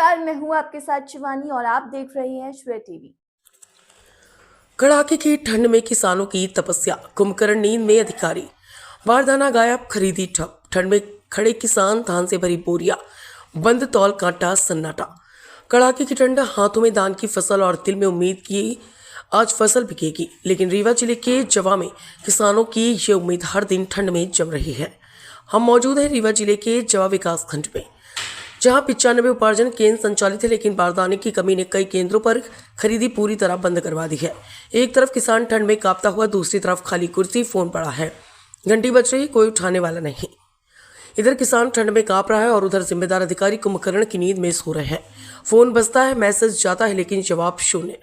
नमस्कार, मैं हूं आपके साथ शिवानी और आप देख रहे हैं श्रेय टीवी। कड़ाके की ठंड में किसानों की तपस्या, कुंभकर्ण नींद में अधिकारी। बारदाना गायब, खरीदी ठप। ठंड में खड़े किसान, धान से भरी बोरियां, बंद तौल काटा सन्नाटा। कड़ाके की ठंड, हाथों में धान की फसल और दिल में उम्मीद की आज फसल बिकेगी। लेकिन रीवा जिले के जवा में किसानों की ये उम्मीद हर दिन ठंड में जम रही है। हम मौजूद हैं रीवा जिले के जवा विकास खंड में, जहां 95 उपार्जन केंद्र संचालित है, लेकिन बारदाने की कमी ने कई केंद्रों पर खरीदी पूरी तरह बंद करवा दी है। एक तरफ किसान ठंड में कांपता हुआ, दूसरी तरफ खाली कुर्सी, फोन पड़ा है, घंटी बज रही, कोई उठाने वाला नहीं। इधर किसान ठंड में कांप रहा है और उधर जिम्मेदार अधिकारी कुंभकर्ण की नींद में सो रहे हैं। फोन बजता है, मैसेज जाता है, लेकिन जवाब शून्य।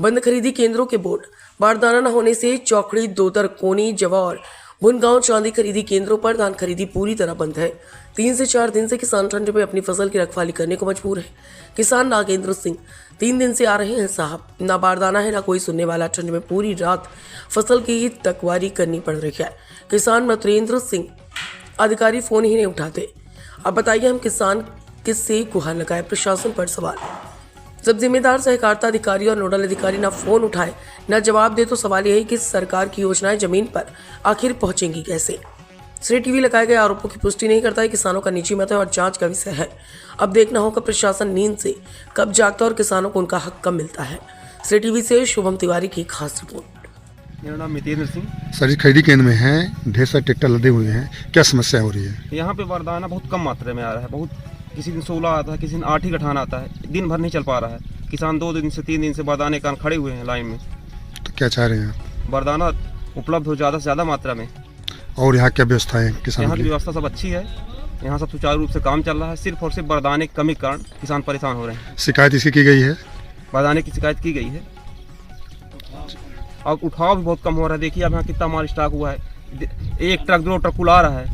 बंद खरीदी केंद्रों के बोर्ड, बारदाना न होने से चौकड़ी, दोदर, कोनी, जवा और भुनगांव चांदी खरीदी केंद्रों पर धान खरीदी पूरी तरह बंद है। 3 से 4 दिन से किसान ठंड में अपनी फसल की रखवाली करने को मजबूर है। किसान नागेंद्र सिंह 3 दिन से आ रहे हैं साहब, ना बारदाना है ना कोई सुनने वाला। ठंड में पूरी रात फसल की तकवारी करनी पड़ रही है। किसान मथुरेंद्र सिंह, अधिकारी फोन ही नहीं उठाते। अब बताइए हम किसान किससे गुहार लगाए? प्रशासन पर सवाल। जब जिम्मेदार सहकारिता अधिकारी और नोडल अधिकारी ना फोन उठाए ना जवाब दे, तो सवाल यही कि सरकार की योजनाएं जमीन पर आखिर पहुंचेंगी कैसे? श्रेय टीवी लगाए गए आरोपों की पुष्टि नहीं करता है। किसानों का निजी मत है और जांच का विषय है। अब देखना होगा प्रशासन नींद से कब जागता और किसानों को उनका हक कब मिलता है। श्रेय टीवी से शुभम तिवारी की खास रिपोर्ट। मेरा नाम मितेंद्र सिंह। सर, खरीदी केंद्र में हैं, ढेर सारे ट्रैक्टर लदे हुए हैं, क्या समस्या हो रही है? यहाँ पे बारदाना बहुत कम मात्रा में आ रहा है। बहुत, किसी दिन 16 आता है, किसी दिन 8 ही गठान आता है। दिन भर नहीं चल पा रहा है। किसान 2 दिन से 3 दिन से बारदाने के खड़े हुए हैं लाइन में। तो क्या चाह रहे हैं आप? बारदाना उपलब्ध हो ज़्यादा से ज़्यादा मात्रा में। और यहाँ क्या व्यवस्था है किसानों यहाँ की? की व्यवस्था सब अच्छी है। यहाँ सब सुचारू रूप से काम चल रहा है। सिर्फ और सिर्फ बारदाने की कमी के कारण किसान परेशान हो रहे हैं। शिकायत इसकी की गई है? बारदाने की शिकायत की गई है और उठाव भी बहुत कम हो रहा है। देखिए अब यहाँ कितना माल स्टॉक हुआ है। 1 ट्रक 2 ट्रक कुल आ रहा है।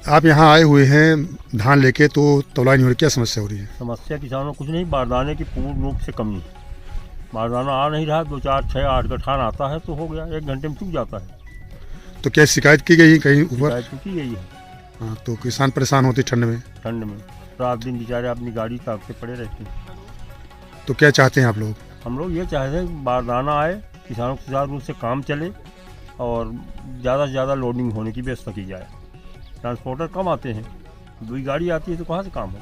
आप यहाँ आए हुए हैं धान लेके, तो तौलाई नहीं हो रही, क्या समस्या हो रही है? समस्या किसानों को कुछ नहीं, बारदाने की पूर्ण रूप से कमी। बारदाना आ नहीं रहा, 2 4 6 8 गठान आता है तो हो गया, 1 घंटे में चुक जाता है। तो क्या शिकायत की गई कहीं ऊपर? शिकायत की गई है। हाँ, तो किसान परेशान होते ठंड में? ठंड में रात दिन बेचारे अपनी गाड़ी ताकते पड़े रहते हैं। तो क्या चाहते हैं आप लोग? हम लोग ये चाहते हैं बारदाना आए, किसानों को सुचारू रूप से काम चले और ज़्यादा से ज़्यादा लोडिंग होने की व्यवस्था की जाए। ट्रांसपोर्टर कम आते हैं, 2 गाड़ी आती है तो कहाँ से काम हो?